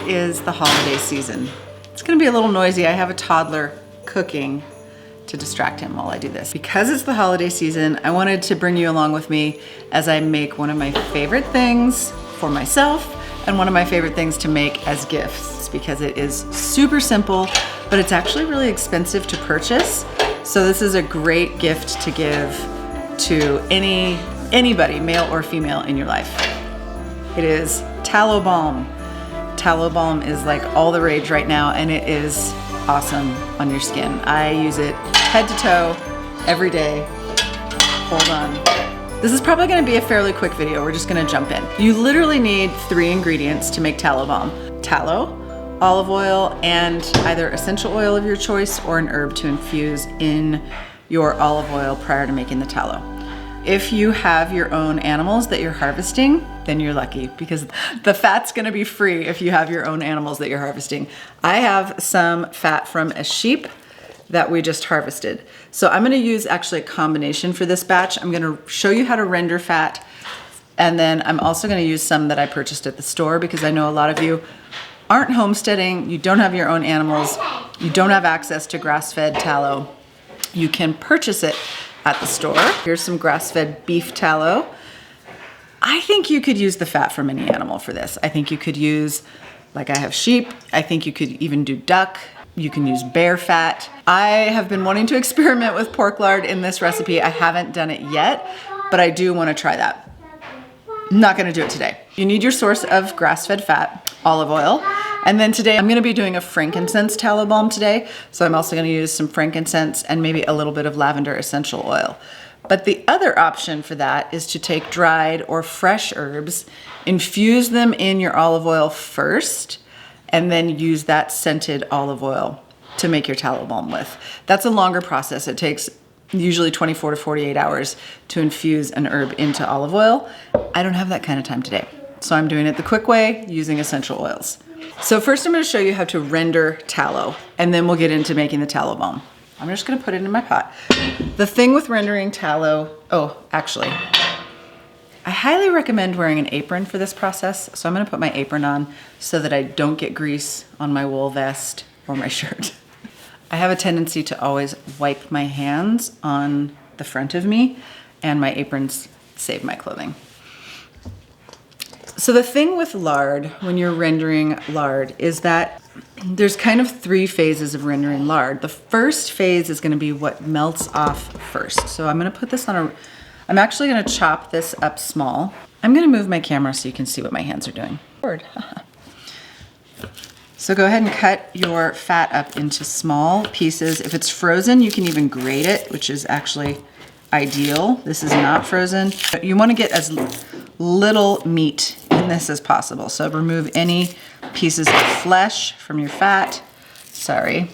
it is the holiday season. It's gonna be a little noisy. I have a toddler cooking to distract him while I do this. Because it's the holiday season, I wanted to bring you along with me as I make one of my favorite things for myself and one of my favorite things to make as gifts, because it is super simple, but it's actually really expensive to purchase. So this is a great gift to give to anybody, male or female, in your life. It is tallow balm. Tallow balm is like all the rage right now, and it is awesome on your skin. I use it head to toe every day. Hold on. This is probably gonna be a fairly quick video. We're just gonna jump in. You literally need 3 ingredients to make tallow balm: tallow, olive oil, and either essential oil of your choice or an herb to infuse in your olive oil prior to making the tallow. If you have your own animals that you're harvesting, then you're lucky, because the fat's gonna be free if you have your own animals that you're harvesting. I have some fat from a sheep that we just harvested. So I'm gonna use actually a combination for this batch. I'm gonna show you how to render fat, and then I'm also gonna use some that I purchased at the store, because I know a lot of you aren't homesteading, you don't have your own animals, you don't have access to grass-fed tallow. You can purchase it at the store. Here's some grass-fed beef tallow. I think you could use the fat from any animal for this. I think you could use, like I have sheep, I think you could even do duck. You can use bear fat. I have been wanting to experiment with pork lard in this recipe. I haven't done it yet, but I do want to try that. I'm not gonna do it today. You need your source of grass-fed fat, olive oil, and then today I'm gonna be doing a frankincense tallow balm today, so I'm also gonna use some frankincense and maybe a little bit of lavender essential oil. But the other option for that is to take dried or fresh herbs, infuse them in your olive oil first, and then use that scented olive oil to make your tallow balm with. That's a longer process. It takes usually 24 to 48 hours to infuse an herb into olive oil. I don't have that kind of time today, so I'm doing it the quick way using essential oils. So first I'm gonna show you how to render tallow, and then we'll get into making the tallow balm. I'm just gonna put it in my pot. The thing with rendering tallow, actually, I highly recommend wearing an apron for this process. So I'm gonna put my apron on so that I don't get grease on my wool vest or my shirt. I have a tendency to always wipe my hands on the front of me, and my aprons save my clothing. So the thing with lard, when you're rendering lard, is that there's kind of 3 phases of rendering lard. The first phase is gonna be what melts off first. So I'm gonna put this on I'm actually gonna chop this up small. I'm gonna move my camera so you can see what my hands are doing. So go ahead and cut your fat up into small pieces. If it's frozen, you can even grate it, which is actually ideal. This is not frozen, but you wanna get as little meat in this as possible. So remove any pieces of flesh from your fat. Sorry,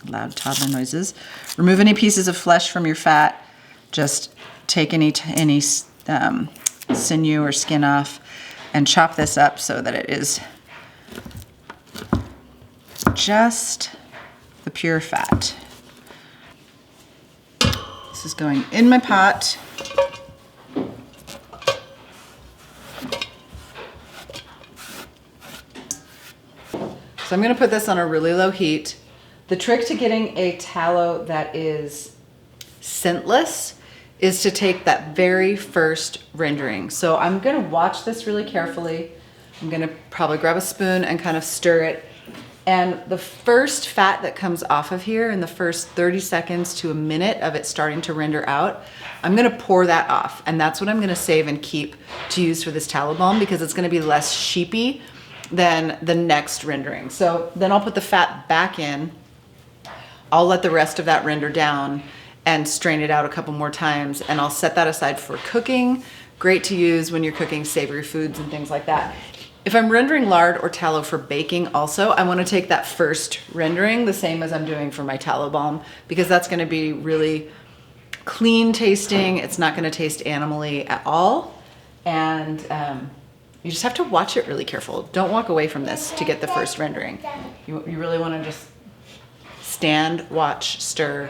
loud toddler noises. Remove any pieces of flesh from your fat. Just take any sinew or skin off and chop this up so that it is just the pure fat. This is going in my pot. So I'm gonna put this on a really low heat. The trick to getting a tallow that is scentless is to take that very first rendering. So I'm gonna watch this really carefully. I'm gonna probably grab a spoon and kind of stir it. And the first fat that comes off of here in the first 30 seconds to a minute of it starting to render out, I'm gonna pour that off. And that's what I'm gonna save and keep to use for this tallow balm, because it's gonna be less sheepy than the next rendering. So then I'll put the fat back in. I'll let the rest of that render down and strain it out a couple more times, and I'll set that aside for cooking. Great to use when you're cooking savory foods and things like that. If I'm rendering lard or tallow for baking also, I wanna take that first rendering the same as I'm doing for my tallow balm, because that's gonna be really clean tasting. It's not gonna taste animally at all. And you just have to watch it really careful. Don't walk away from this to get the first rendering. You really wanna just stand, watch, stir.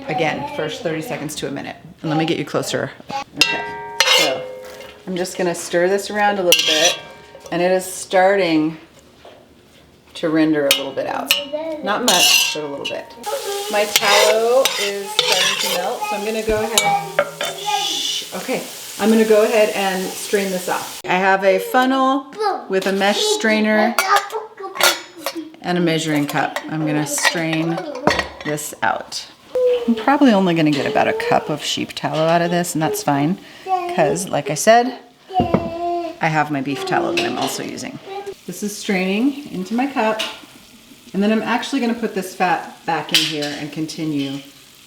Again, first 30 seconds to a minute. And let me get you closer. Okay, so I'm just gonna stir this around a little bit, and it is starting to render a little bit out. Not much, but a little bit. My tallow is starting to melt, so I'm gonna go ahead. Okay, I'm gonna go ahead and strain this off. I have a funnel with a mesh strainer and a measuring cup. I'm gonna strain this out. I'm probably only gonna get about a cup of sheep tallow out of this, and that's fine, because like I said, I have my beef tallow that I'm also using. This is straining into my cup, and then I'm actually gonna put this fat back in here and continue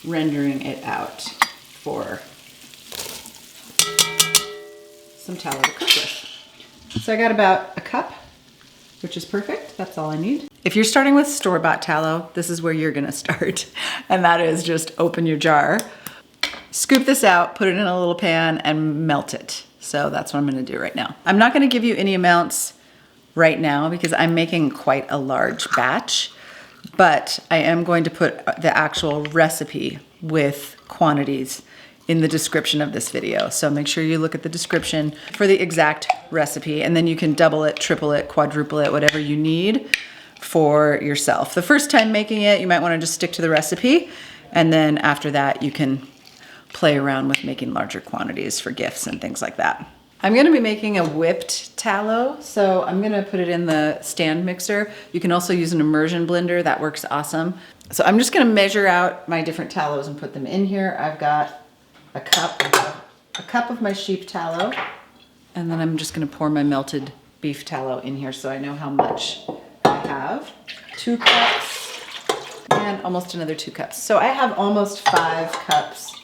rendering it out for some tallow to cook with. So I got about a cup, which is perfect. That's all I need. If you're starting with store-bought tallow, this is where you're gonna start. And that is just open your jar, scoop this out, put it in a little pan and melt it. So that's what I'm gonna do right now. I'm not gonna give you any amounts right now because I'm making quite a large batch, but I am going to put the actual recipe with quantities in the description of this video. So make sure you look at the description for the exact recipe, and then you can double it, triple it, quadruple it, whatever you need for yourself. The first time making it, you might wanna just stick to the recipe, and then after that, you can play around with making larger quantities for gifts and things like that. I'm gonna be making a whipped tallow, so I'm gonna put it in the stand mixer. You can also use an immersion blender, that works awesome. So I'm just gonna measure out my different tallows and put them in here. I've got a cup of my sheep tallow, and then I'm just gonna pour my melted beef tallow in here so I know how much I have. 2 cups, and almost another 2 cups. So I have almost 5 cups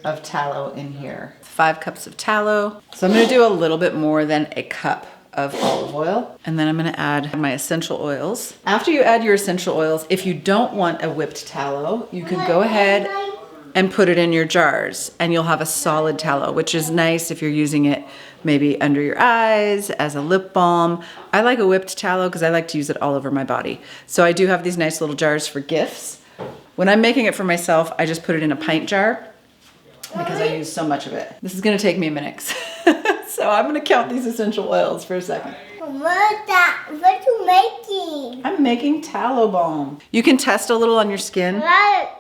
of tallow in here. 5 cups of tallow. So I'm gonna do a little bit more than a cup of olive oil. And then I'm gonna add my essential oils. After you add your essential oils, if you don't want a whipped tallow, you can go ahead and put it in your jars and you'll have a solid tallow, which is nice if you're using it maybe under your eyes as a lip balm. I like a whipped tallow because I like to use it all over my body. So I do have these nice little jars for gifts. When I'm making it for myself, I just put it in a pint jar because I use so much of it. This is gonna take me a minute. So I'm gonna count these essential oils for a second. What are you making? I'm making tallow balm. You can test a little on your skin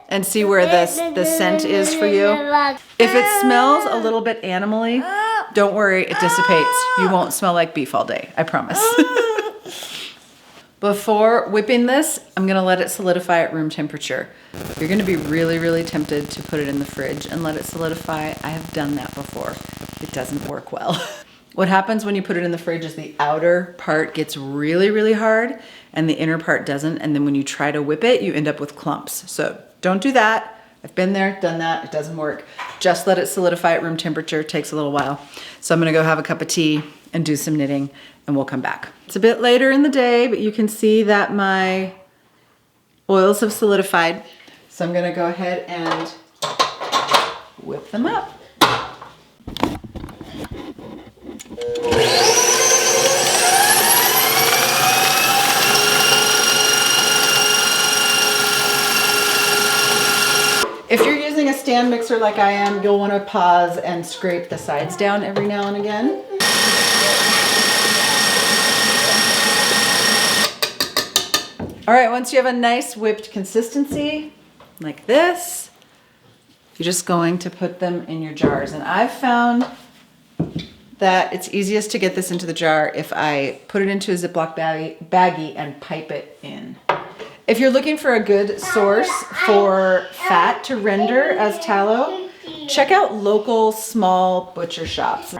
and see where the scent is for you. If it smells a little bit animally, don't worry, it dissipates. You won't smell like beef all day, I promise. Before whipping this, I'm gonna let it solidify at room temperature. You're gonna be really, really tempted to put it in the fridge and let it solidify. I have done that before. It doesn't work well. What happens when you put it in the fridge is the outer part gets really, really hard and the inner part doesn't. And then when you try to whip it, you end up with clumps. So don't do that. I've been there, done that, it doesn't work. Just let it solidify at room temperature, it takes a little while. So I'm gonna go have a cup of tea and do some knitting and we'll come back. It's a bit later in the day, but you can see that my oils have solidified. So I'm gonna go ahead and whip them up. If you're using a stand mixer like I am, you'll want to pause and scrape the sides down every now and again. All right, once you have a nice whipped consistency, like this, you're just going to put them in your jars. And I've found that it's easiest to get this into the jar if I put it into a Ziploc baggie and pipe it in. If you're looking for a good source for fat to render as tallow, check out local small butcher shops.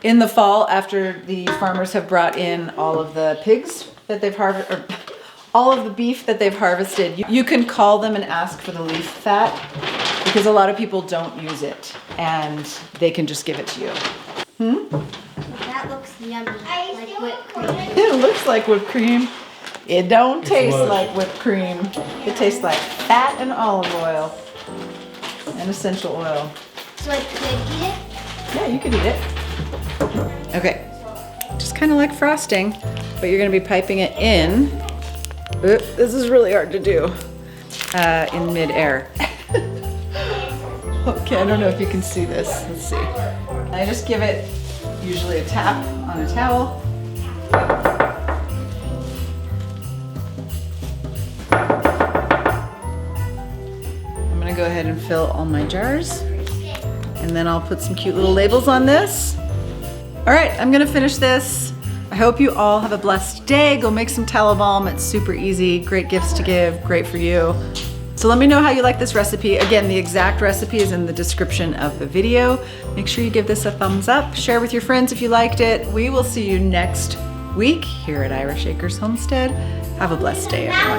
In the fall, after the farmers have brought in all of the pigs that they've harvested, or all of the beef that they've harvested, you can call them and ask for the leaf fat because a lot of people don't use it and they can just give it to you. That looks yummy, like whipped cream. It looks like whipped cream. It don't taste like whipped cream. It tastes like fat and olive oil and essential oil. So I could eat it? Yeah, you could eat it. Okay, just kind of like frosting, but you're gonna be piping it in. This is really hard to do in mid-air. Okay, I don't know if you can see this. Let's see. I just give it usually a tap on a towel. ahead and fill all my jars. And then I'll put some cute little labels on this. All right, I'm gonna finish this. I hope you all have a blessed day. Go make some tallow balm. It's super easy, great gifts to give, great for you. So let me know how you like this recipe. Again, the exact recipe is in the description of the video. Make sure you give this a thumbs up. Share with your friends if you liked it. We will see you next week here at Irish Acres Homestead. Have a blessed day, everyone.